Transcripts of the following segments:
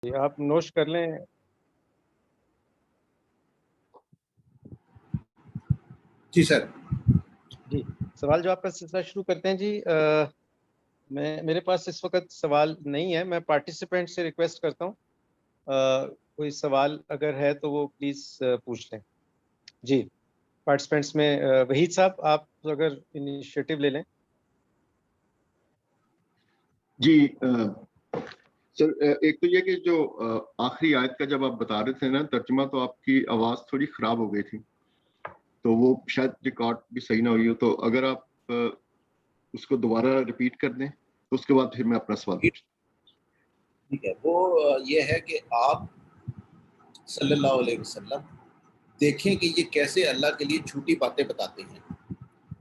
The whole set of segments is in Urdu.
جی آپ نوش کر لیں. جی سر. جی سوال جواب کا سلسلہ شروع کرتے ہیں. جی میرے پاس اس وقت سوال نہیں ہے. میں پارٹیسپینٹ سے ریکویسٹ کرتا ہوں کوئی سوال اگر ہے تو وہ پلیز پوچھ لیں. جی پارٹیسپینٹس میں وحید صاحب آپ اگر انیشیٹو لے لیں. جی سر ایک تو یہ کہ جو آخری آیت کا جب آپ بتا رہے تھے نا ترجمہ تو آپ کی آواز تھوڑی خراب ہو گئی تھی تو وہ شاید ریکارڈ بھی صحیح نہ ہوئی ہو تو اگر آپ اس کو دوبارہ ریپیٹ کر دیں تو اس کے بعد پھر میں اپنا سوال پوچھوں. ٹھیک ہے. وہ یہ ہے کہ آپ صلی اللہ علیہ وسلم دیکھیں کہ یہ کیسے اللہ کے لیے جھوٹی باتیں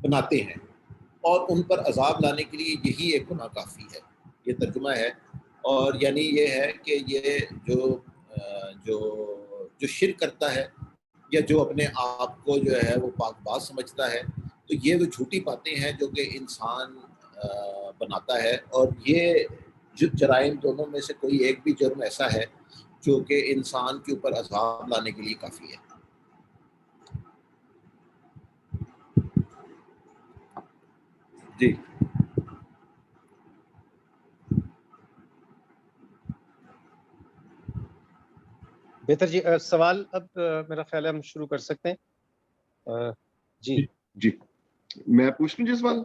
بناتے ہیں اور ان پر عذاب لانے کے لیے یہی ایک گناہ کافی ہے. یہ ترجمہ ہے. اور یعنی یہ ہے کہ یہ جو شرک کرتا ہے یا جو اپنے آپ کو جو ہے وہ پاک باز سمجھتا ہے تو یہ وہ جھوٹی باتیں ہیں جو کہ انسان بناتا ہے. اور یہ جرائم دونوں میں سے کوئی ایک بھی جرم ایسا ہے جو کہ انسان کے اوپر عذاب لانے کے لیے کافی ہے. جی بہتر. جی سوال اب میرا خیال ہے ہم شروع کر سکتے ہیں. جی جی میں پوچھ لوں جی سوال.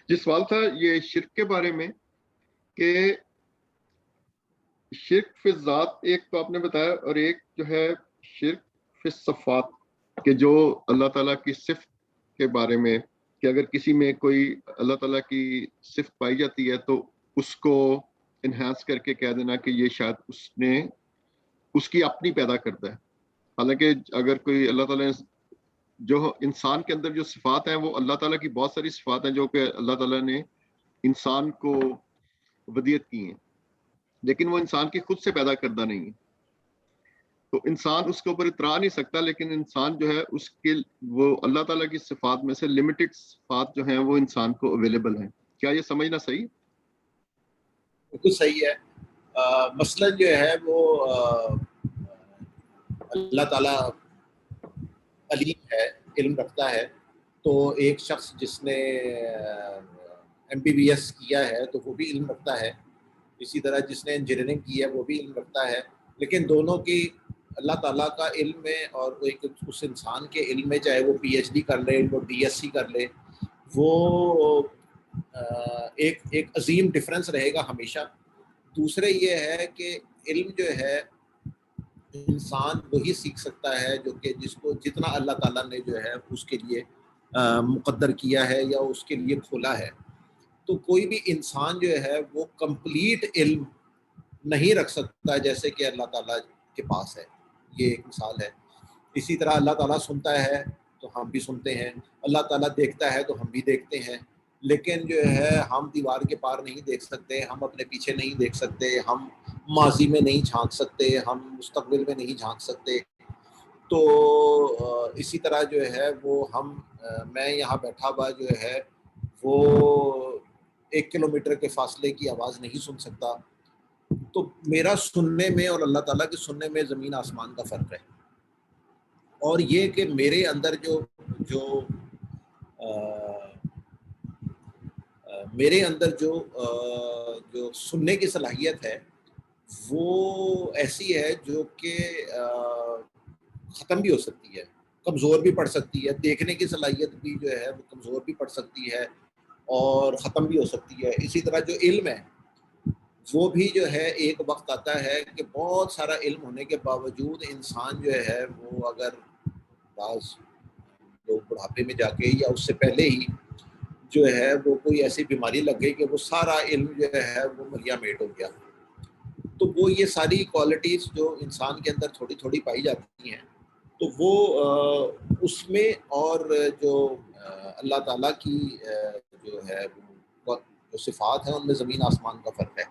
جس سوال تھا یہ شرک کے بارے میں کہ شرک فی ذات ایک تو آپ نے بتایا اور ایک جو ہے شرک فی صفات کہ جو اللہ تعالیٰ کی صفت کے بارے میں کہ اگر کسی میں کوئی اللہ تعالیٰ کی صفت پائی جاتی ہے تو اس کو انہانس کر کے کہہ دینا کہ یہ شاید اس کی اپنی پیدا کرتا ہے. حالانکہ اگر کوئی اللہ تعالیٰ جو انسان کے اندر جو صفات ہیں وہ اللہ تعالیٰ کی بہت ساری صفات ہیں جو کہ اللہ تعالیٰ نے انسان کو ودیت کی ہیں لیکن وہ انسان کی خود سے پیدا کردہ نہیں ہے تو انسان اس کے اوپر اترا نہیں سکتا. لیکن انسان جو ہے اس کے وہ اللہ تعالیٰ کی صفات میں سے لمیٹڈ صفات جو ہیں وہ انسان کو اویلیبل ہیں. کیا یہ سمجھنا صحیح؟ بالکل صحیح ہے. مثلا جو ہے وہ اللہ تعالیٰ علیم ہے, علم رکھتا ہے. تو ایک شخص جس نے MBBS کیا ہے تو وہ بھی علم رکھتا ہے. اسی طرح جس نے انجینئرنگ کی ہے وہ بھی علم رکھتا ہے. لیکن دونوں کی اللہ تعالیٰ کا علم میں اور ایک اس انسان کے علم میں چاہے وہ PhD کر لے وہ DSc کر لے وہ ایک عظیم ڈفرینس رہے گا ہمیشہ. دوسرے یہ ہے کہ علم جو ہے انسان وہی سیکھ سکتا ہے جو کہ جس کو جتنا اللہ تعالیٰ نے جو ہے اس کے لیے مقدر کیا ہے یا اس کے لیے کھولا ہے. تو کوئی بھی انسان جو ہے وہ کمپلیٹ علم نہیں رکھ سکتا جیسے کہ اللہ تعالیٰ کے پاس ہے. یہ ایک مثال ہے. اسی طرح اللہ تعالیٰ سنتا ہے تو ہم بھی سنتے ہیں, اللہ تعالیٰ دیکھتا ہے تو ہم بھی دیکھتے ہیں. لیکن جو ہے ہم دیوار کے پار نہیں دیکھ سکتے, ہم اپنے پیچھے نہیں دیکھ سکتے, ہم ماضی میں نہیں جھانک سکتے, ہم مستقبل میں نہیں جھانک سکتے. تو اسی طرح جو ہے وہ میں یہاں بیٹھا ہوا جو ہے وہ 1 کلومیٹر کے فاصلے کی آواز نہیں سن سکتا. تو میرا سننے میں اور اللہ تعالیٰ کے سننے میں زمین آسمان کا فرق ہے. اور یہ کہ میرے اندر میرے اندر جو سننے کی صلاحیت ہے وہ ایسی ہے جو کہ ختم بھی ہو سکتی ہے, کمزور بھی پڑ سکتی ہے. دیکھنے کی صلاحیت بھی جو ہے وہ کمزور بھی پڑ سکتی ہے اور ختم بھی ہو سکتی ہے. اسی طرح جو علم ہے وہ بھی جو ہے ایک وقت آتا ہے کہ بہت سارا علم ہونے کے باوجود انسان جو ہے وہ اگر بعض لوگ بڑھاپے میں جا کے یا اس سے پہلے ہی جو ہے وہ کوئی ایسی بیماری لگ گئی کہ وہ سارا علم جو ہے وہ ملیا میٹ ہو گیا. تو وہ یہ ساری کوالٹیز جو انسان کے اندر تھوڑی تھوڑی پائی جاتی ہیں تو وہ اس میں اور جو اللہ تعالیٰ کی جو ہے جو صفات ہیں ان میں زمین آسمان کا فرق ہے.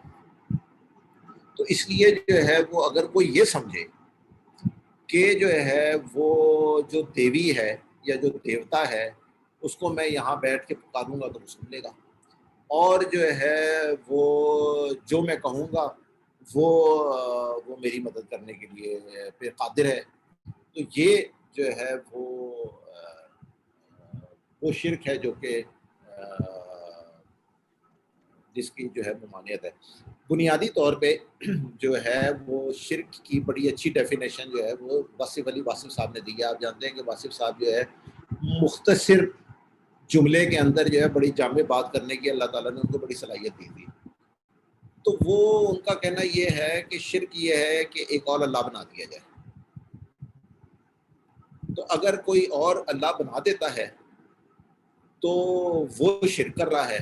تو اس لیے جو ہے وہ اگر کوئی یہ سمجھے کہ جو ہے وہ جو دیوی ہے یا جو دیوتا ہے اس کو میں یہاں بیٹھ کے پکاروں گا تو وہ سن لے گا. اور جو ہے وہ جو میں کہوں گا وہ میری مدد کرنے کے لیے پہ قادر ہے. تو یہ جو ہے وہ شرک ہے جو کہ جس کی جو ہے ممانعت ہے. بنیادی طور پہ جو ہے وہ شرک کی بڑی اچھی ڈیفینیشن جو ہے وہ واصف علی واصف صاحب نے دی ہے. آپ جانتے ہیں کہ واصف صاحب جو ہے مختصر جملے کے اندر جو ہے بڑی جامع بات کرنے کی اللہ تعالیٰ نے ان کو بڑی صلاحیت دی تھی. تو وہ ان کا کہنا یہ ہے کہ شرک یہ ہے کہ ایک اور اللہ بنا دیا جائے. تو اگر کوئی اور اللہ بنا دیتا ہے تو وہ شرک کر رہا ہے,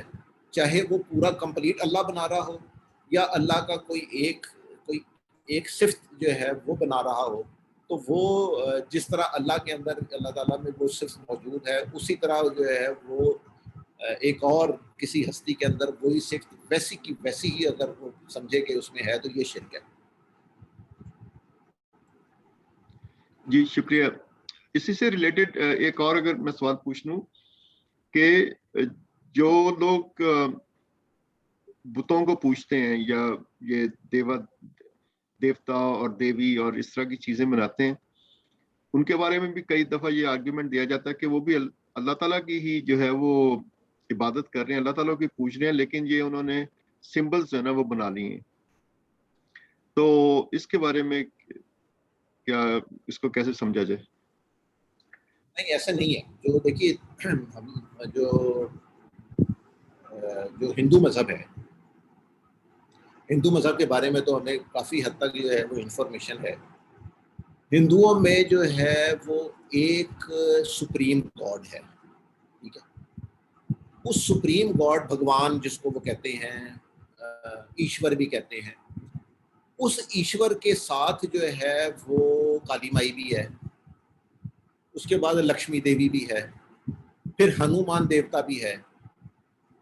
چاہے وہ پورا کمپلیٹ اللہ بنا رہا ہو یا اللہ کا کوئی ایک صفت جو ہے وہ بنا رہا ہو. تو وہ جس طرح اللہ کے اندر اللہ تعالیٰ میں وہ صفت موجود ہے اسی طرح جو ہے وہ ایک اور کسی ہستی کے اندر وہی صفت ویسی کی ویسی ہی اگر وہ سمجھے کہ اس میں ہے تو یہ شرک ہے. جی شکریہ. اسی سے ریلیٹڈ ایک اور اگر میں سوال پوچھ لوں کہ جو لوگ بتوں کو پوجتے ہیں یا یہ دیوتا اور دیوی اور اس طرح کی چیزیں بناتے ہیں, ان کے بارے میں بھی کئی دفعہ یہ آرگیومنٹ دیا جاتا ہے کہ وہ بھی اللہ تعالیٰ کی ہی جو ہے وہ عبادت کر رہے ہیں, اللہ تعالیٰ کی پوج رہے ہیں, لیکن یہ انہوں نے سمبلز جو ہے نا وہ بنا لی ہیں. تو اس کے بارے میں کیا اس کو کیسے سمجھا جائے؟ نہیں ایسا نہیں ہے. جو دیکھیے ہم جو ہندو مذہب ہے, ہندو مذہب کے بارے میں تو ہمیں کافی حد تک جو ہے وہ انفارمیشن ہے. ہندوؤں میں جو ہے وہ ایک سپریم گاڈ ہے, ٹھیک ہے. اس سپریم گاڈ بھگوان جس کو وہ کہتے ہیں ایشور بھی کہتے ہیں, اس ایشور کے ساتھ جو ہے وہ کالی مائی بھی ہے, اس کے بعد لکشمی دیوی بھی ہے, پھر ہنومان دیوتا بھی ہے,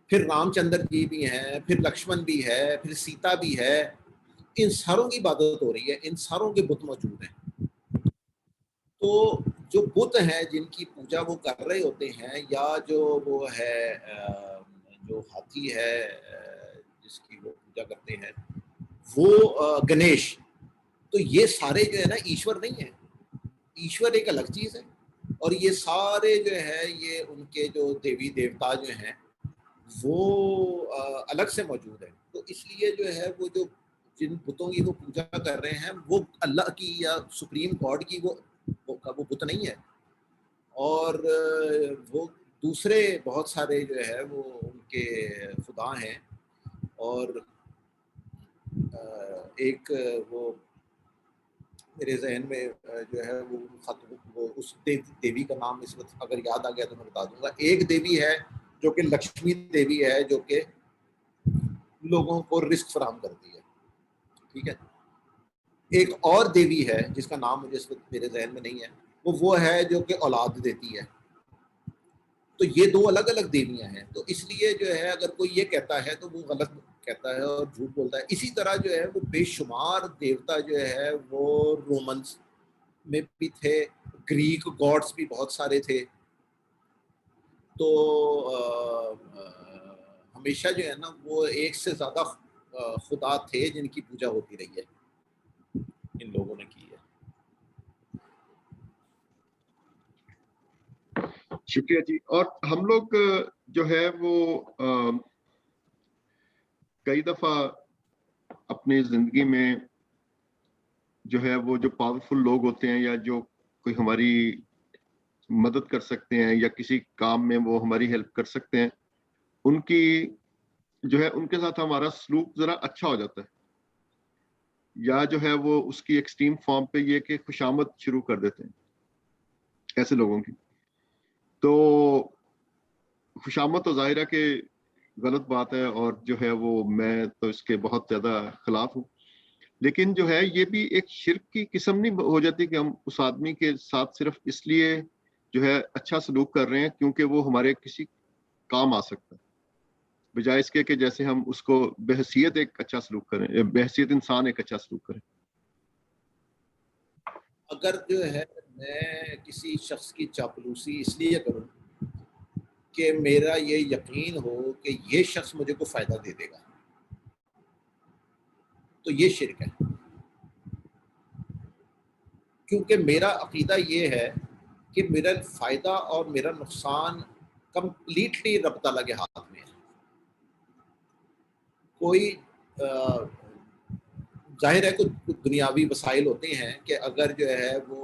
پھر رام چندر جی بھی ہیں, پھر لکشمن بھی ہے, پھر سیتا بھی ہے. ان ساروں کی عبادت ہو رہی ہے, ان ساروں کے بت موجود ہیں. تو جو بت ہیں جن کی پوجا وہ کر رہے ہوتے ہیں, یا جو وہ ہے جو ہاتھی ہے جس کی وہ پوجا کرتے ہیں وہ گنیش, تو یہ سارے جو ہے نا ایشور نہیں ہیں. ایشور ایک الگ چیز ہے, اور یہ سارے جو ہے یہ ان کے جو دیوی دیوتا جو ہیں وہ الگ سے موجود ہیں. تو اس لیے جو ہے وہ جو جن بتوں کی وہ پوجا کر رہے ہیں وہ اللہ کی یا سپریم گاڈ کی وہ بت نہیں ہے. اور وہ دوسرے بہت سارے جو ہے وہ ان کے خدا ہیں. اور ایک وہ میرے ذہن میں جو ہے وہ اس دیوی کا نام اس وقت اگر یاد آ گیا تو میں بتا دوں گا. ایک دیوی ہے جو کہ لکشمی دیوی ہے, جو کہ لوگوں کو رزق فراہم کرتی ہے, ٹھیک ہے. ایک اور دیوی ہے جس کا نام مجھے اس وقت میرے ذہن میں نہیں ہے, وہ ہے جو کہ اولاد دیتی ہے. تو یہ دو الگ الگ دیویاں ہیں. تو اس لیے جو ہے اگر کوئی یہ کہتا ہے تو وہ غلط کہتا ہے اور جھوٹ بولتا ہے. اسی طرح جو ہے وہ بے شمار دیوتا جو ہے وہ رومنس میں بھی تھے, گریک گاڈس بھی بہت سارے تھے. تو ہمیشہ جو ہے نا وہ ایک سے زیادہ خدا تھے جن کی پوجا ہوتی رہی ہے, ان لوگوں نے کی ہے. شکریہ جی. اور ہم لوگ جو ہے وہ کئی دفعہ اپنی زندگی میں جو ہے وہ جو پاورفل لوگ ہوتے ہیں یا جو کوئی ہماری مدد کر سکتے ہیں یا کسی کام میں وہ ہماری ہیلپ کر سکتے ہیں, ان کی جو ہے ان کے ساتھ ہمارا سلوک ذرا اچھا ہو جاتا ہے, یا جو ہے وہ اس کی ایکسٹریم فارم پہ یہ کہ خوشامد شروع کر دیتے ہیں ایسے لوگوں کی. تو خوشامد تو ظاہر ہے کہ غلط بات ہے, اور جو ہے وہ میں تو اس کے بہت زیادہ خلاف ہوں. لیکن جو ہے یہ بھی ایک شرک کی قسم نہیں ہو جاتی کہ ہم اس آدمی کے ساتھ صرف اس لیے جو ہے اچھا سلوک کر رہے ہیں کیونکہ وہ ہمارے کسی کام آ سکتا ہے, بجائے اس کے کہ جیسے ہم اس کو بحیثیت ایک اچھا سلوک کریں, بحیثیت انسان ایک اچھا سلوک کریں. اگر جو ہے میں کسی شخص کی چاپلوسی اس لیے کروں کہ میرا یہ یقین ہو کہ یہ شخص مجھے کو فائدہ دے دے گا، تو یہ شرک ہے. کیونکہ میرا عقیدہ یہ ہے کہ میرا فائدہ اور میرا نقصان کمپلیٹلی رب تعالیٰ کے ہاتھ میں ہے. کوئی ظاہر ہے کچھ دنیاوی وسائل ہوتے ہیں کہ اگر جو ہے وہ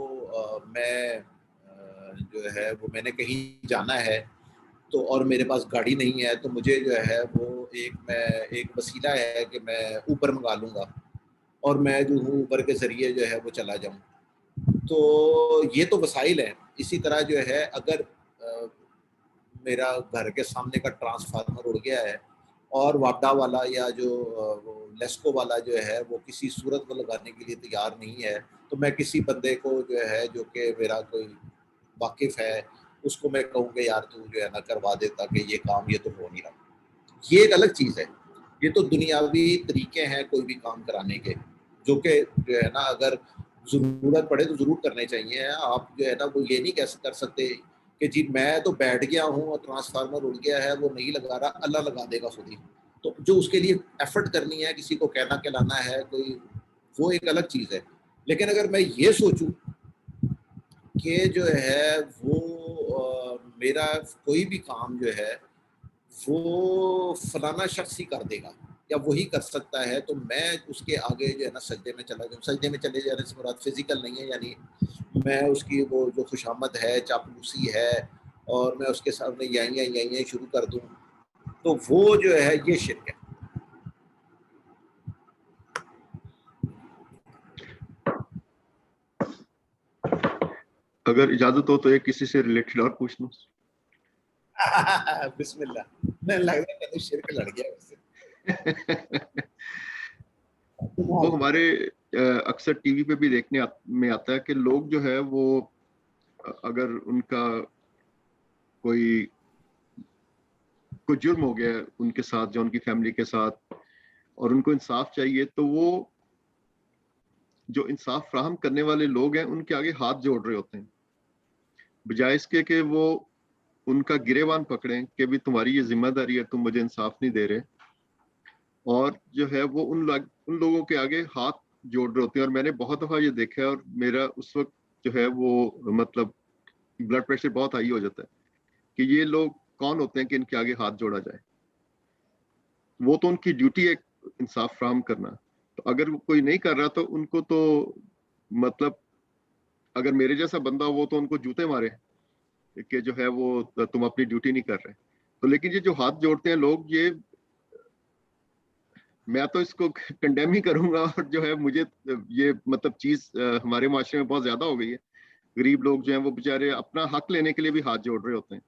میں نے کہیں جانا ہے تو اور میرے پاس گاڑی نہیں ہے تو مجھے جو ہے وہ ایک وسیلہ ہے کہ میں اوپر منگا لوں گا اور میں جو ہوں اوپر کے ذریعے جو ہے وہ چلا جاؤں. تو یہ تو وسائل ہیں. اسی طرح جو ہے اگر میرا گھر کے سامنے کا ٹرانسفارمر اڑ گیا ہے اور واپڈا والا یا جو لیسکو والا جو ہے وہ کسی صورت کو لگانے کے لیے تیار نہیں ہے تو میں کسی بندے کو جو ہے جو کہ میرا کوئی واقف ہے اس کو میں کہوں گا یار تو جو ہے نا کروا دیتا کہ یہ کام یہ تو ہو نہیں رہا. یہ ایک الگ چیز ہے. یہ تو دنیاوی طریقے ہیں کوئی بھی کام کرانے کے جو کہ جو ہے نا اگر ضرورت پڑے تو ضرور کرنے چاہیے. آپ جو ہے نا وہ یہ نہیں کر سکتے کہ جی میں تو بیٹھ گیا ہوں اور ٹرانسفارمر اڑ گیا ہے وہ نہیں لگا رہا، اللہ لگا دے گا خود ہی. تو جو اس کے لیے ایفرٹ کرنی ہے کسی کو کہنا کہلانا ہے کوئی، وہ ایک الگ چیز ہے. لیکن اگر میں یہ سوچوں کہ جو ہے وہ میرا کوئی بھی کام جو ہے وہ فلانا شخص ہی کر دے گا یا وہی کر سکتا ہے تو میں اس کے آگے جو ہے نا سجدے میں چلا جاؤں. سجدے میں چلے جانے سے مراد فزیکل نہیں ہے، یعنی میں اس کی وہ جو خوشامد ہے چاپلوسی ہے اور میں اس کے سامنے یہیں شروع کر دوں تو وہ جو ہے یہ شرک ہے. اگر اجازت ہو تو ایک کسی سے ریلیٹڈ اور پوچھ لوں. بسم اللہ. میں لگ رہا ہے شرک لڑ گیا ویسے. وہ ہمارے اکثر ٹی وی پہ بھی دیکھنے میں آتا ہے کہ لوگ جو ہے وہ اگر ان کا کوئی جرم ہو گیا ان کے ساتھ جو ان کی فیملی کے ساتھ اور ان کو انصاف چاہیے تو وہ جو انصاف فراہم کرنے والے لوگ ہیں ان کے آگے ہاتھ جوڑ رہے ہوتے ہیں بجائے اس کے کہ وہ ان کا گریبان پکڑیں کہ بھی تمہاری یہ ذمہ داری ہے، تم مجھے انصاف نہیں دے رہے، اور جو ہے وہ ان لوگوں کے آگے ہاتھ جوڑ رہے ہوتے ہیں. اور میں نے بہت دفعہ یہ دیکھا ہے اور میرا اس وقت جو ہے وہ مطلب بلڈ پریشر بہت ہائی ہو جاتا ہے کہ یہ لوگ کون ہوتے ہیں کہ ان کے آگے ہاتھ جوڑا جائے. وہ تو ان کی ڈیوٹی ہے انصاف فراہم کرنا. تو اگر کوئی نہیں کر رہا تو ان کو تو مطلب اگر میرے جیسا بندہ وہ تو ان کو جوتے مارے کہ جو ہے وہ تم اپنی ڈیوٹی نہیں کر رہے. تو لیکن یہ جو ہاتھ جوڑتے ہیں لوگ، یہ میں تو اس کو کنڈیم ہی کروں گا. اور جو ہے مجھے یہ مطلب چیز ہمارے معاشرے میں بہت زیادہ ہو گئی ہے. غریب لوگ جو ہیں وہ بیچارے اپنا حق لینے کے لیے بھی ہاتھ جوڑ رہے ہوتے ہیں.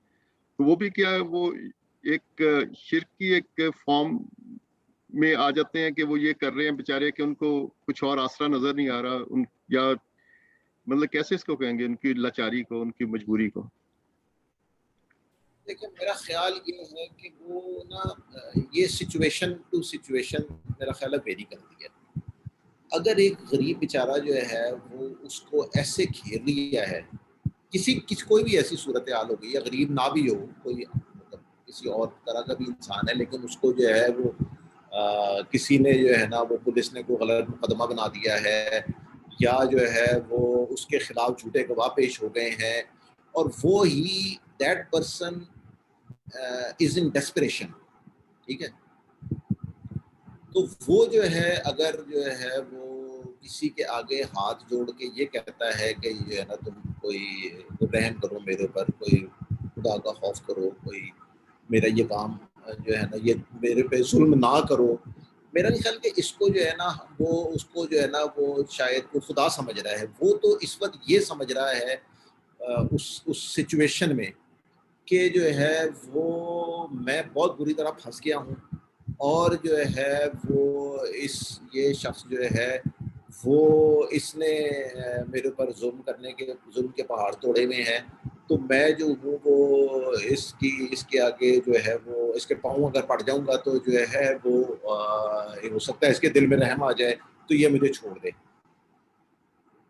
تو وہ بھی کیا ہے، وہ ایک شرک کی ایک فارم میں آ جاتے ہیں کہ وہ یہ کر رہے ہیں بیچارے کہ ان کو کچھ اور آسرا نظر نہیں آ رہا، یا مطلب کیسے اس کو کہیں گے، ان کی لاچاری کو، ان کی مجبوری کو. دیکھیں میرا خیال یہ ہے کہ وہ نا یہ سچویشن ٹو سچویشن میرا خیال ہے ویری کرتی ہے. اگر ایک غریب بیچارہ جو ہے وہ اس کو ایسے گھیر لیا ہے، کوئی بھی ایسی صورتحال ہو گئی یا غریب نہ بھی ہو، کوئی مطلب کسی اور طرح کا بھی انسان ہے لیکن اس کو جو ہے وہ کسی نے جو ہے نا وہ پولیس نے کوئی غلط مقدمہ بنا دیا ہے یا جو ہے وہ اس کے خلاف جھوٹے گواہ پیش ہو گئے ہیں اور وہ ہی that person is in desperation, ٹھیک ہے، تو وہ جو ہے اگر جو ہے وہ کسی کے آگے ہاتھ جوڑ کے یہ کہتا ہے کہ جو ہے نا تم کوئی رحم کرو میرے پر، کوئی خدا کا خوف کرو، کوئی میرا یہ کام جو ہے نا یہ میرے پہ ظلم نہ کرو، میرا نہیں خیال کہ اس کو جو ہے نا وہ اس کو جو ہے نا وہ شاید وہ خدا سمجھ رہا ہے. وہ تو اس وقت یہ سمجھ رہا ہے اس سچویشن میں کہ جو ہے وہ میں بہت بری طرح پھنس گیا ہوں اور جو ہے وہ یہ شخص جو ہے وہ اس نے میرے اوپر ظلم کے پہاڑ توڑے ہوئے ہیں، تو میں جو ہوں وہ اس کے آگے جو ہے وہ اس کے پاؤں اگر پڑ جاؤں گا تو جو ہے وہ ہو سکتا ہے اس کے دل میں رحم آ جائے تو یہ مجھے چھوڑ دے.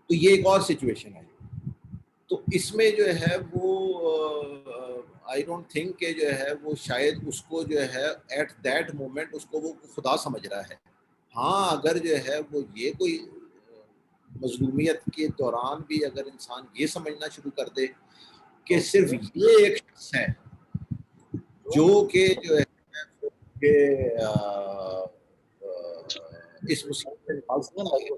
تو یہ ایک اور سچویشن ہے. تو اس میں جو ہے وہ آئی ڈونٹ تھنک کہ جو ہے وہ شاید اس کو جو ہے ایٹ دیٹ مومنٹ اس کو وہ خدا سمجھ رہا ہے. ہاں اگر جو ہے وہ یہ کوئی مظلومیت کے دوران بھی اگر انسان یہ سمجھنا شروع کر دے کہ صرف یہ ایک شخص ہے جو کہ جو ہے کہ اس مصیبت سے نکال سکتا ہے،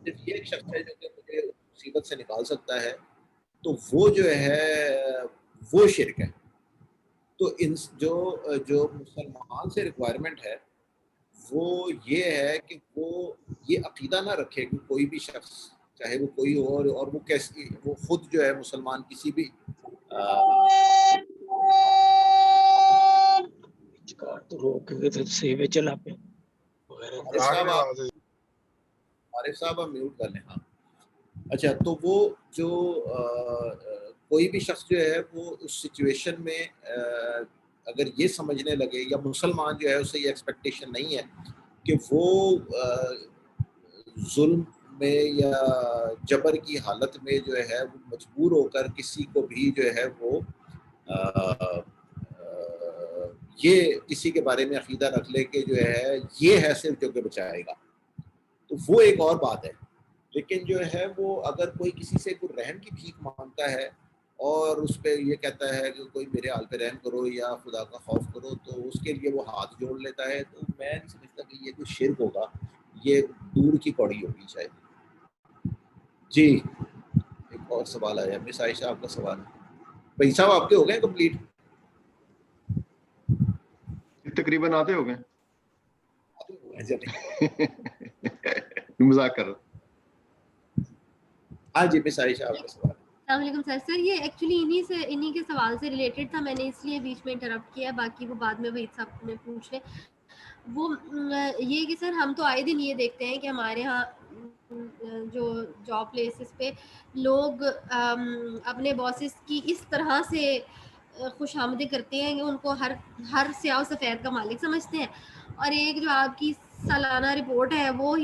صرف یہ ایک شخص ہے جو کہ مجھے مصیبت سے نکال سکتا ہے، تو وہ جو ہے وہ شرک ہے. تو جو مسلمان سے ریکوائرمنٹ ہے وہ یہ ہے کہ وہ یہ عقیدہ نہ رکھے کہ کوئی بھی شخص چاہے وہ کوئی ہو اور وہ کیسی وہ خود جو ہے مسلمان کسی بھی عارف صاحب آپ میوٹ کر لیں. ہاں اچھا، تو وہ جو کوئی بھی شخص جو ہے وہ اس سچویشن میں اگر یہ سمجھنے لگے، یا مسلمان جو ہے اسے یہ ایکسپیکٹیشن نہیں ہے کہ وہ ظلم میں یا جبر کی حالت میں جو ہے وہ مجبور ہو کر کسی کو بھی جو ہے وہ یہ کسی کے بارے میں عقیدہ رکھ لے کہ جو ہے یہ ہے صرف جو کہ بچائے گا، تو وہ ایک اور بات ہے. لیکن جو ہے وہ اگر کوئی کسی سے کوئی رحم کی بھیک مانگتا ہے اور اس پہ یہ کہتا ہے کہ کوئی میرے حال پہ رحم کرو یا خدا کا خوف کرو، تو اس کے لیے وہ ہاتھ جوڑ لیتا ہے، تو میں نہیں سمجھتا کہ یہ کوئی شرک ہوگا، یہ دور کی کوڑی ہوگی شاید. جی ایک اور سوال آیا مس عائشہ، آپ کا سوال ہے. بھائی صاحب آپ کے ہو گئے کمپلیٹ؟ تقریباً آتے ہو گئے. مذاق کر رہا. ہاں جی مس عائشہ آپ کا سوال. السلام علیکم سر یہ ایکچولی انہی کے سوال سے ریلیٹڈ تھا، میں نے اس لیے بیچ میں انٹرپٹ کیا، باقی وہ بعد میں وحید صاحب نے پوچھ لیں. وہ یہ کہ سر ہم تو آئے دن یہ دیکھتے ہیں کہ ہمارے ہاں جو جاب پلیسز پہ لوگ اپنے باسز کی اس طرح سے خوش آمدید کرتے ہیں کہ ان کو ہر سیاہ و سفید کا مالک سمجھتے ہیں، اور ایک جو آپ کی سالانہ رپورٹ ہے وہ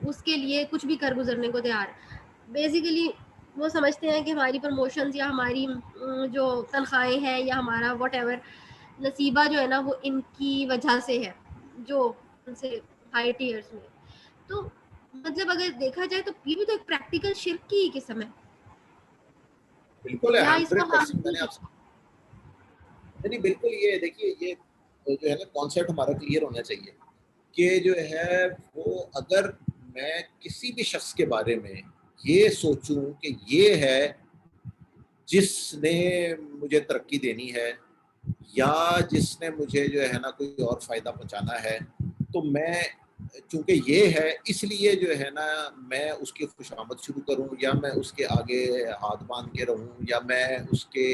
اس کے لیے کچھ بھی کر گزرنے کو تیار. بیسیکلی وہ سمجھتے ہیں کہ ہماری پروموشنز یا ہماری جو تنخواہیں ہیں یا ہمارا واٹ ایور نصیبہ جو ہے نا وہ ان کی وجہ سے ہے، جو ان سے ہائی ٹیئرز میں. تو مطلب اگر دیکھا جائے تو یہ بھی تو ایک پریکٹیکل شرک کی قسم ہے. بالکل ہے، یا اس کو 100% میں نے آپ سے نہیں بالکل یہ دیکھیے یہ جو ہے نا کانسیپٹ ہمارا کلیئر ہونا چاہیے کہ جو ہے وہ اگر میں کسی بھی شخص کے بارے میں یہ سوچوں کہ یہ ہے جس نے مجھے ترقی دینی ہے یا جس نے مجھے جو ہے نا کوئی اور فائدہ پہنچانا ہے، تو میں چونکہ یہ ہے اس لیے جو ہے نا میں اس کی خوشامد شروع کروں، یا میں اس کے آگے ہاتھ باندھ کے رہوں، یا میں اس کے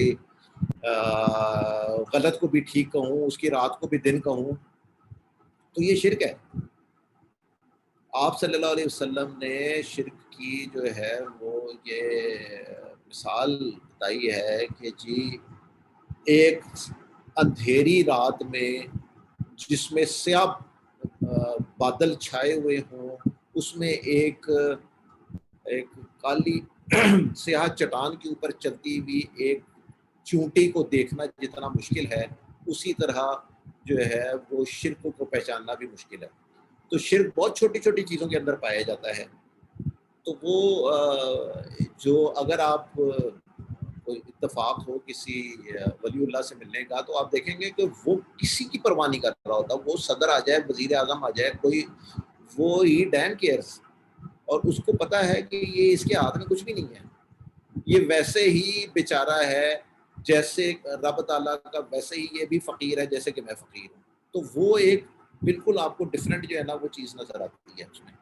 غلط کو بھی ٹھیک کہوں، اس کی رات کو بھی دن کہوں، تو یہ شرک ہے. آپ صلی اللہ علیہ وسلم نے شرک کی جو ہے وہ یہ مثال بتائی ہے کہ جی ایک اندھیری رات میں جس میں سیاہ بادل چھائے ہوئے ہوں، اس میں ایک کالی سیاہ چٹان کے اوپر چلتی ہوئی ایک چونٹی کو دیکھنا جتنا مشکل ہے، اسی طرح جو ہے وہ شرک کو پہچاننا بھی مشکل ہے. تو شرک بہت چھوٹی چھوٹی چیزوں کے اندر پایا جاتا ہے. تو وہ جو اگر آپ کوئی اتفاق ہو کسی ولی اللہ سے ملنے کا، تو آپ دیکھیں گے کہ وہ کسی کی پرواہ نہیں کر رہا ہوتا. وہ صدر آ جائے، وزیر اعظم آ جائے، کوئی وہ ہی ڈین کیئرس، اور اس کو پتا ہے کہ یہ اس کے ہاتھ میں کچھ بھی نہیں ہے. یہ ویسے ہی بیچارہ ہے جیسے رب تعالیٰ کا، ویسے ہی یہ بھی فقیر ہے جیسے کہ میں فقیر ہوں. تو وہ ایک بالکل آپ کو ڈفرینٹ جو ہے نا وہ چیز نظر آتی ہے اس میں.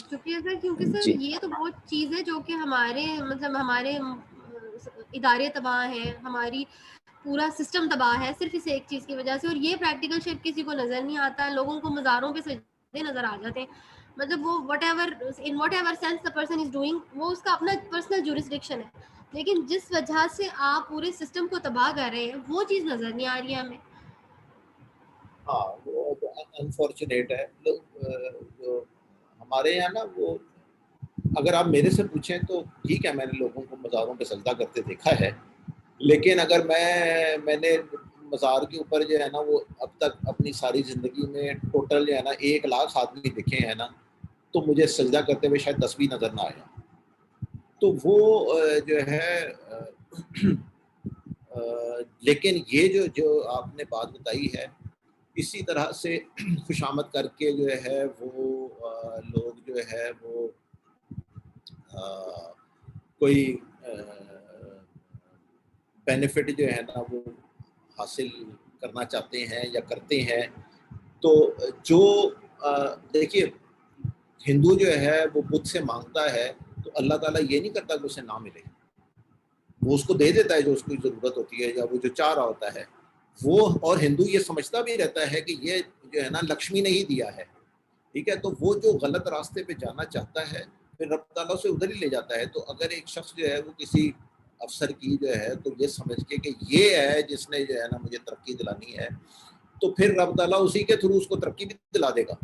شکریہ سر، کیونکہ سر یہ تو بہت چیز ہے جو کہ ہمارے مطلب ہمارے ادارے تباہ ہیں، ہماری پورا سسٹم تباہ ہے صرف اس ایک چیز کی وجہ سے. اور یہ پریکٹیکل شرک کسی کو نظر نہیں آتا. لوگوں کو مزاروں پہ سجدے نظر آ جاتے ہیں. مطلب وہ what ever sense the person is doing, وہ اس کا اپنا پرسنل جورسڈکشن ہے، لیکن جس وجہ سے آپ پورے سسٹم کو تباہ کر رہے ہیں وہ چیز نظر نہیں آ رہی ہے ہمیں. ہاں وہ انفارچونیٹ ہے. جو ہمارے یہاں نا وہ اگر آپ میرے سے پوچھیں تو ٹھیک ہے، میں نے لوگوں کو مزاروں پہ سجدہ کرتے دیکھا ہے، لیکن اگر میں نے مزار کے اوپر جو ہے نا وہ اب تک اپنی ساری زندگی میں ٹوٹل جو ہے نا 1,00,000 آدمی دیکھے ہیں نا، تو مجھے سجدہ کرتے ہوئے شاید 10 بھی نظر نہ آیا. تو وہ جو ہے لیکن یہ جو آپ نے بات بتائی ہے، اسی طرح سے خوشامد کر کے جو ہے وہ لوگ جو ہے وہ کوئی بینیفٹ جو ہے نا وہ حاصل کرنا چاہتے ہیں یا کرتے ہیں. تو جو دیکھیے ہندو جو ہے وہ بدھ سے مانگتا ہے تو اللہ تعالیٰ یہ نہیں کرتا کہ اسے نہ ملے، وہ اس کو دے دیتا ہے جو اس کو ضرورت ہوتی ہے یا وہ جو چاہ رہا ہوتا ہے وہ. اور ہندو یہ سمجھتا بھی رہتا ہے کہ یہ جو ہے نا لکشمی نے ہی دیا ہے، ٹھیک ہے. تو وہ جو غلط راستے پہ جانا چاہتا ہے پھر رب تعالیٰ سے ادھر ہی لے جاتا ہے. تو اگر ایک شخص جو ہے وہ کسی افسر کی جو ہے تو یہ سمجھ کے کہ یہ ہے جس نے جو ہے نا مجھے ترقی دلانی ہے، تو پھر رب تعالیٰ اسی کے تھرو اس کو ترقی بھی دلا دے گا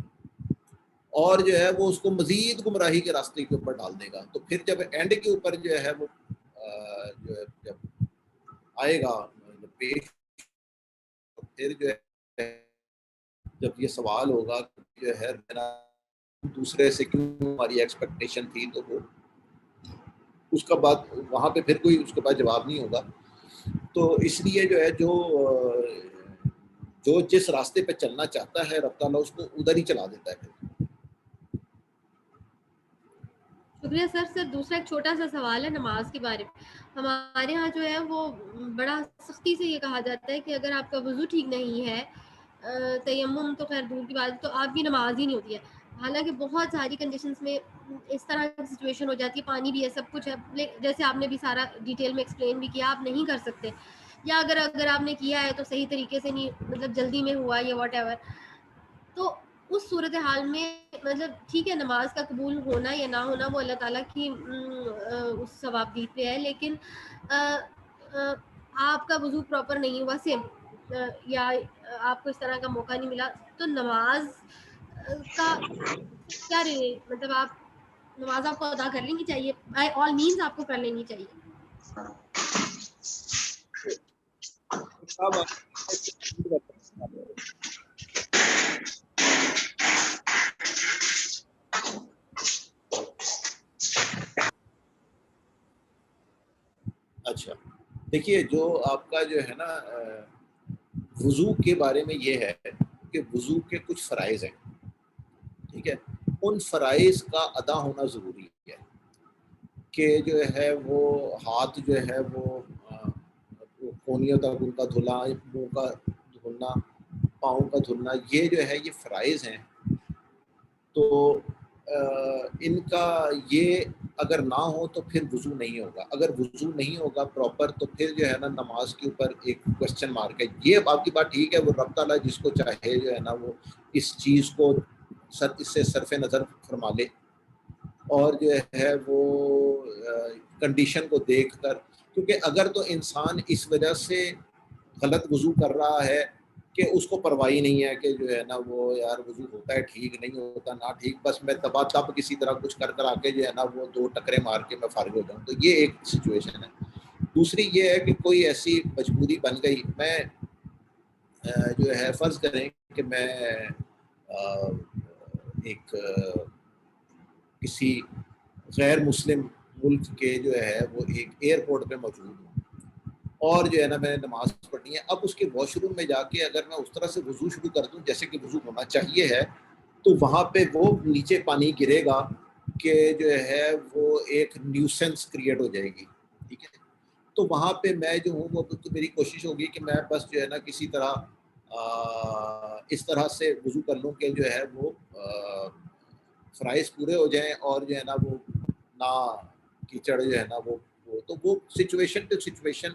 اور جو ہے وہ اس کو مزید گمراہی کے راستے کے اوپر ڈال دے گا. تو پھر جب اینڈ کے اوپر جو ہے وہ جو ہے جب آئے گا پیش، پھر جو ہے جب یہ سوال ہوگا جو ہے دوسرے سے کیوں ہماری ایکسپیکٹیشن تھی، تو وہ اس کا بعد وہاں پہ پھر کوئی اس کے بعد جواب نہیں ہوگا. تو اس لیے جو ہے جو جس راستے پہ چلنا چاہتا ہے رب تعالیٰ اس کو ادھر ہی چلا دیتا ہے. شکریہ سر. سر دوسرا ایک چھوٹا سا سوال ہے نماز کے بارے میں. ہمارے ہاں جو ہے وہ بڑا سختی سے یہ کہا جاتا ہے کہ اگر آپ کا وضو ٹھیک نہیں ہے، تیمم تو خیر دور کی بات، تو آپ کی نماز ہی نہیں ہوتی ہے. حالانکہ بہت ساری کنڈیشنز میں اس طرح کی سچویشن ہو جاتی ہے، پانی بھی ہے، سب کچھ ہے، جیسے آپ نے بھی سارا ڈیٹیل میں ایکسپلین بھی کیا، آپ نہیں کر سکتے، یا اگر آپ نے کیا ہے تو صحیح طریقے سے نہیں، مطلب جلدی میں ہوا یا واٹ ایور. تو اس صورتحال میں مطلب ٹھیک ہے نماز کا قبول ہونا یا نہ ہونا وہ اللہ تعالیٰ کی اس ثوابدید پہ ہے، لیکن آپ کا وضو پراپر نہیں ہوا صرف یا آپ کو اس طرح کا موقع نہیں ملا، تو نماز کا کیا مطلب نماز آپ کو ادا کر لینی چاہیے، بائی آل مینز آپ کو کر لینی چاہیے. اچھا دیکھیے، جو آپ کا جو ہے نا وضو کے بارے میں یہ ہے کہ وضو کے کچھ فرائض ہیں، ٹھیک ہے. ان فرائض کا ادا ہونا ضروری ہے کہ جو ہے وہ ہاتھ جو ہے وہ کونیوں تک ان کا دھلنا، منہ کا دھلنا، پاؤں کا دھلنا، یہ جو ہے یہ فرائض ہیں. تو ان کا یہ اگر نہ ہو تو پھر وضو نہیں ہوگا. اگر وضو نہیں ہوگا پراپر تو پھر جو ہے نا نماز کے اوپر ایک کوشچن مارک ہے. یہ آپ کی بات ٹھیک ہے، وہ رب تعالیٰ جس کو چاہے جو ہے نا وہ اس چیز کو اس سے صرف نظر فرما لے، اور جو ہے وہ کنڈیشن کو دیکھ کر. کیونکہ اگر تو انسان اس وجہ سے غلط وضو کر رہا ہے کہ اس کو پرواہ نہیں ہے کہ جو ہے نا وہ یار وضو ہوتا ہے ٹھیک نہیں ہوتا نہ ٹھیک، بس میں تب کسی طرح کچھ کر آ کے جو ہے نا وہ 2 ٹکرے مار کے میں فارغ ہو جاؤں، تو یہ ایک سچویشن ہے. دوسری یہ ہے کہ کوئی ایسی مجبوری بن گئی، میں جو ہے فرض کریں کہ میں ایک کسی غیر مسلم ملک کے جو ہے وہ ایک ایئرپورٹ پہ موجود ہوں اور جو ہے نا میں نے نماز پڑھنی ہے. اب اس کے واش روم میں جا کے اگر میں اس طرح سے وضو شروع کر دوں جیسے کہ وضو ہونا چاہیے ہے، تو وہاں پہ وہ نیچے پانی گرے گا کہ جو ہے وہ ایک نیوسنس کریٹ ہو جائے گی، ٹھیک ہے. تو وہاں پہ میں جو ہوں وہ میری کوشش ہوگی کہ میں بس جو ہے نا کسی طرح اس طرح سے وضو کر لوں کہ جو ہے وہ فرائض پورے ہو جائیں اور جو ہے نا وہ نہ کیچڑ جو ہے نا وہ تو وہ سچویشن ٹو سچویشن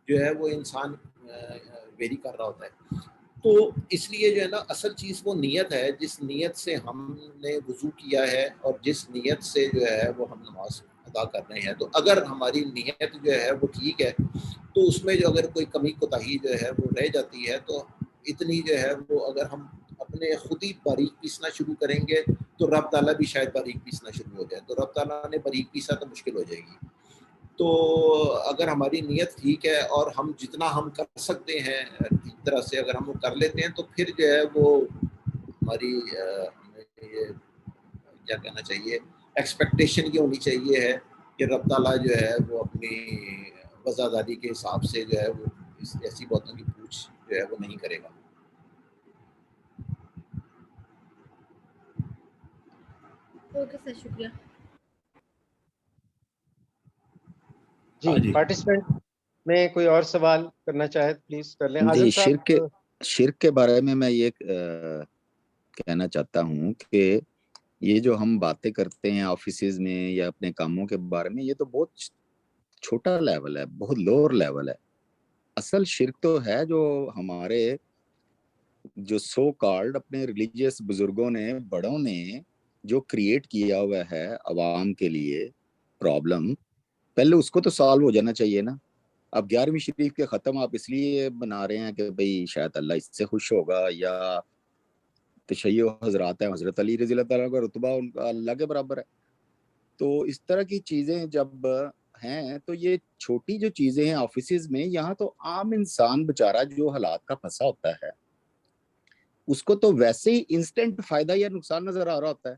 جو ہے وہ انسان ویری کر رہا ہوتا ہے. تو اس لیے جو ہے نا اصل چیز وہ نیت ہے، جس نیت سے ہم نے وضو کیا ہے اور جس نیت سے جو ہے وہ ہم نماز ادا کر رہے ہیں. تو اگر ہماری نیت جو ہے وہ ٹھیک ہے تو اس میں جو اگر کوئی کمی کوتاہی جو ہے وہ رہ جاتی ہے تو اتنی جو ہے وہ اگر ہم اپنے خود ہی باریک پیسنا شروع کریں گے تو تو رب تعالیٰ بھی شاید باریک پیسنا شروع ہو جائے. تو رب تعالیٰ نے باریک پیسا تو مشکل ہو جائے گی. تو اگر ہماری نیت ٹھیک ہے اور ہم جتنا ہم کر سکتے ہیں ٹھیک طرح سے اگر ہم وہ کر لیتے ہیں تو پھر جو ہے وہ ہماری کیا کہنا چاہیے ایکسپیکٹیشن یہ ہونی چاہیے ہے کہ رب تعالیٰ جو ہے وہ اپنی وزاداری کے حساب سے جو ہے وہ ایسی باتوں کی پوچھ جو ہے وہ نہیں کرے گا. اوکے سر، شکریہ. جی پارٹیسپینٹ میں کوئی اور سوال کرنا چاہے پلیز کر لیں. جی، صاحب شرک کے بارے میں یہ کہنا چاہتا ہوں کہ یہ جو ہم باتیں کرتے ہیں آفیسز میں یا اپنے کاموں کے بارے میں، یہ تو بہت چھوٹا لیول ہے، بہت لوور لیول ہے. اصل شرک تو ہے جو ہمارے جو سو کالڈ اپنے ریلیجیس بزرگوں نے، بڑوں نے جو کریٹ کیا ہوا ہے عوام کے لیے پرابلم، پہلے اس کو تو سالو ہو جانا چاہیے نا. اب 11ویں شریف کے ختم آپ اس لیے بنا رہے ہیں کہ بھئی شاید اللہ اس سے خوش ہوگا، یا تشیع حضرات ہیں، حضرت علی رضی اللہ تعالیٰ کا رتبہ ان کا اللہ کے برابر ہے. تو اس طرح کی چیزیں جب ہیں تو یہ چھوٹی جو چیزیں ہیں آفیسز میں، یہاں تو عام انسان بیچارہ جو حالات کا پھنسا ہوتا ہے اس کو تو ویسے ہی انسٹنٹ فائدہ یا نقصان نظر آ رہا ہوتا ہے.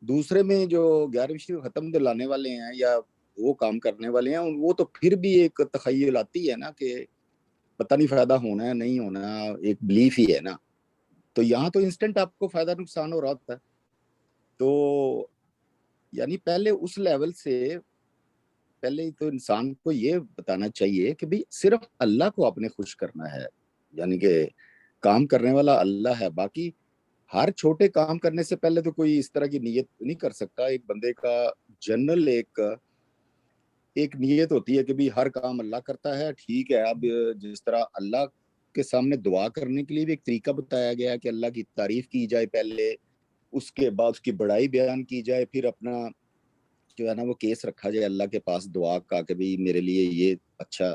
دوسرے میں جو 11ویں شریف ختم دلانے والے ہیں یا وہ کام کرنے والے ہیں، وہ تو پھر بھی ایک تخیل آتی ہے نا کہ پتہ نہیں فائدہ ہونا ہے نہیں ہونا، ایک بلیف ہی ہے نا. تو یہاں تو انسٹنٹ آپ کو فائدہ نقصان ہو رہا ہوتا ہے. تو یعنی پہلے اس لیول سے پہلے تو انسان کو یہ بتانا چاہیے کہ بھئی صرف اللہ کو آپ نے خوش کرنا ہے، یعنی کہ کام کرنے والا اللہ ہے. باقی ہر چھوٹے کام کرنے سے پہلے تو کوئی اس طرح کی نیت نہیں کر سکتا. ایک بندے کا جنرل ایک نیت ہوتی ہے کہ بھی ہر کام اللہ کرتا ہے، ٹھیک ہے. اب جس طرح اللہ کے سامنے دعا کرنے کے لیے بھی ایک طریقہ بتایا گیا ہے کہ اللہ کی تعریف کی جائے پہلے، اس کے بعد اس کی بڑائی بیان کی جائے، پھر اپنا جو ہے نا وہ کیس رکھا جائے اللہ کے پاس دعا کا کہ بھی میرے لیے یہ اچھا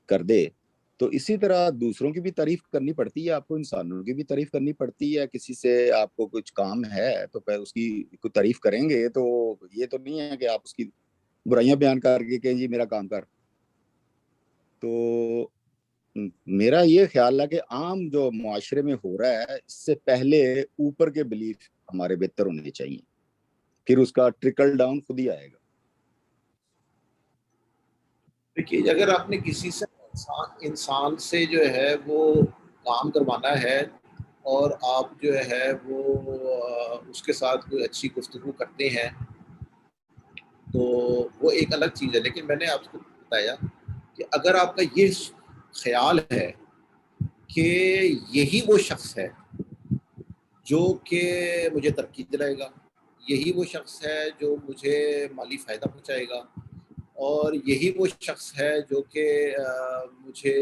کر دے. تو اسی طرح دوسروں کی بھی تعریف کرنی پڑتی ہے، آپ کو انسانوں کی بھی تعریف کرنی پڑتی ہے. کسی سے آپ کو کچھ کام ہے تو پھر اس کی کوئی تعریف کریں گے، تو یہ تو نہیں ہے کہ آپ اس کی برائیاں بیان کر کے کہ جی میرا کام کر. تو میرا یہ خیال ہے کہ عام جو معاشرے میں ہو رہا ہے اس سے پہلے اوپر کے بلیف ہمارے بہتر ہونے چاہیے، پھر اس کا ٹرکل ڈاؤن خود ہی آئے گا. دیکھیے اگر آپ نے کسی سے انسان سے جو ہے وہ کام کروانا ہے اور آپ جو ہے وہ اس کے ساتھ کوئی اچھی گفتگو کرتے ہیں تو وہ ایک الگ چیز ہے. لیکن میں نے آپ کو بتایا کہ اگر آپ کا یہ خیال ہے کہ یہی وہ شخص ہے جو کہ مجھے ترقی دلائے گا، یہی وہ شخص ہے جو مجھے مالی فائدہ پہنچائے گا، اور یہی وہ شخص ہے جو کہ مجھے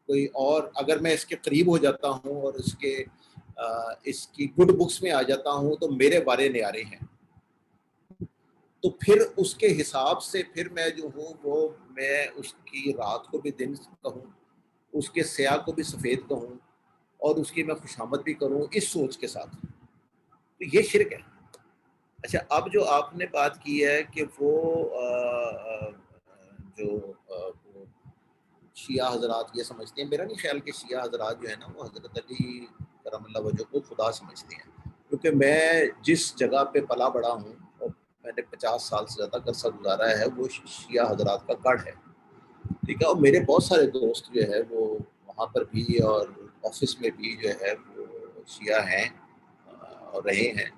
کوئی اور اگر میں اس کے قریب ہو جاتا ہوں اور اس کی گڈ بکس میں آ جاتا ہوں تو میرے بارے نیارے ہیں، تو پھر اس کے حساب سے پھر میں جو ہوں وہ میں اس کی رات کو بھی دن کہوں، اس کے سیاہ کو بھی سفید کہوں، اور اس کی میں خوشامد بھی کروں اس سوچ کے ساتھ. تو یہ شرک ہے. اچھا اب جو آپ نے بات کی ہے کہ وہ جو شیعہ حضرات یہ سمجھتے ہیں، میرا نہیں خیال کہ شیعہ حضرات جو ہے نا وہ حضرت علی کرم اللہ وجہ کو خدا سمجھتے ہیں. کیونکہ میں جس جگہ پہ پلا بڑا ہوں اور میں نے 50 سال سے زیادہ عرصہ گزارا ہے وہ شیعہ حضرات کا گڑھ ہے، ٹھیک ہے. اور میرے بہت سارے دوست جو ہے وہ وہاں پر بھی اور آفس میں بھی جو ہے وہ شیعہ ہیں اور رہے ہیں.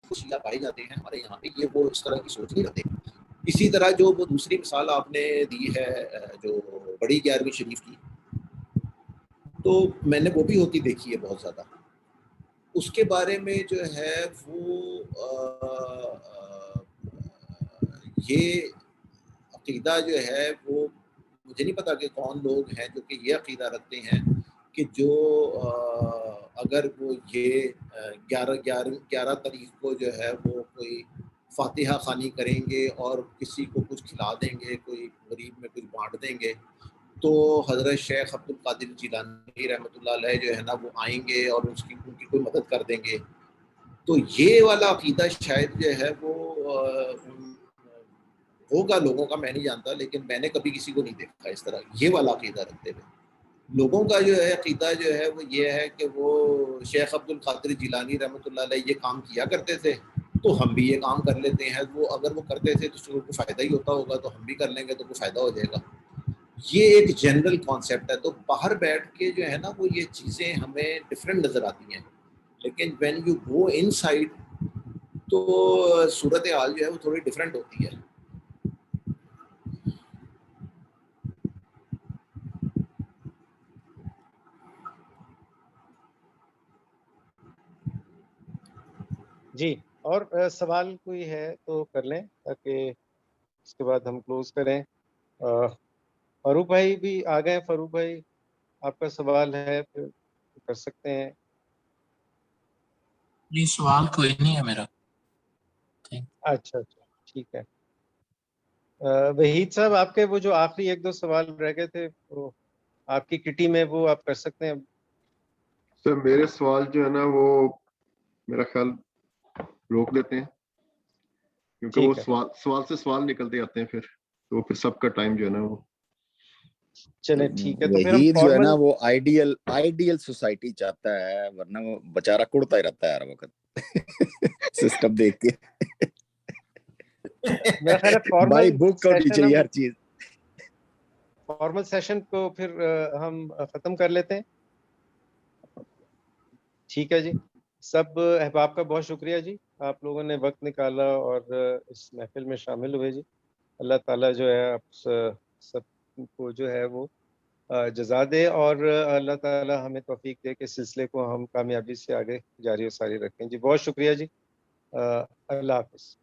شیعہ پائے جاتے ہیں ہمارے یہاں پہ، یہ وہ اس طرح کی سوچ نہیں رکھتے. اسی طرح جو وہ دوسری مثال آپ نے دی ہے جو بڑی 11ویں شریف کی، تو میں نے وہ بھی ہوتی دیکھی ہے بہت زیادہ. اس کے بارے میں جو ہے وہ یہ عقیدہ جو ہے وہ مجھے نہیں پتا کہ کون لوگ ہیں جو کہ یہ عقیدہ رکھتے ہیں کہ جو اگر وہ یہ 11 تاریخ کو جو ہے وہ کوئی فاتحہ خوانی کریں گے اور کسی کو کچھ کھلا دیں گے، کوئی غریب میں کچھ بانٹ دیں گے، تو حضرت شیخ عبد القادر جیلانی رحمۃ اللہ علیہ جو ہے نا وہ آئیں گے اور ان کی کوئی مدد کر دیں گے. تو یہ والا عقیدہ شاید جو ہے وہ ہوگا لوگوں کا، میں نہیں جانتا، لیکن میں نے کبھی کسی کو نہیں دیکھا اس طرح یہ والا عقیدہ رکھتے ہوئے. لوگوں کا جو ہے عقیدہ جو ہے وہ یہ ہے کہ وہ شیخ عبد القادر جیلانی رحمۃ اللہ علیہ یہ کام کیا کرتے تھے تو ہم بھی یہ کام کر لیتے ہیں. وہ اگر وہ کرتے تھے تو اس کو فائدہ ہی ہوتا ہوگا، تو ہم بھی کر لیں گے تو کوئی فائدہ ہو جائے گا. یہ ایک جنرل کانسیپٹ ہے. تو باہر بیٹھ کے جو ہے نا وہ یہ چیزیں ہمیں ڈفرینٹ نظر آتی ہیں، لیکن when you go in side تو صورت حال جو ہے وہ تھوڑی ڈفرینٹ ہوتی ہے. جی، اور سوال کوئی ہے تو کر لیں تاکہ اس کے بعد ہم کلوز کریں. فاروق بھائی بھی آ گئے. فاروق بھائی آپ کا سوال ہے پھر کر سکتے ہیں. جی سوال کوئی نہیں ہے میرا. اچھا ٹھیک ہے. وحید صاحب آپ کے وہ جو آخری 1-2 سوال رہ گئے تھے وہ آپ کی کٹی میں وہ آپ کر سکتے ہیں. سر میرے سوال جو ہے نا وہ میرا خیال روک دیتے ہیں، کیونکہ وہ سوال سے سوال نکلتے آتے ہیں، پھر سب کا ٹائم جو ہے نا وہ. چلیں ٹھیک ہے. تو پھر ہم وحید جو ہے نا فارمل وہ آئیڈیل سوسائٹی چاہتا ہے، ورنہ وہ بیچارہ کڑتا ہی رہتا ہے ہر وقت سسٹم دیکھ کے. میرا خیال ہے بھائی فارمل بک ہونی چاہیے ہر چیز. فارمل سیشن کو پھر ہم ختم کر لیتے ہیں. ٹھیک ہے جی. سب احباب کا بہت شکریہ جی، آپ لوگوں نے وقت نکالا اور اس محفل میں شامل ہوئے جی. اللہ تعالیٰ جو ہے آپ سب کو جو ہے وہ جزا دے، اور اللہ تعالیٰ ہمیں توفیق دے کہ سلسلے کو ہم کامیابی سے آگے جاری و ساری رکھیں جی. بہت شکریہ جی. اللہ حافظ.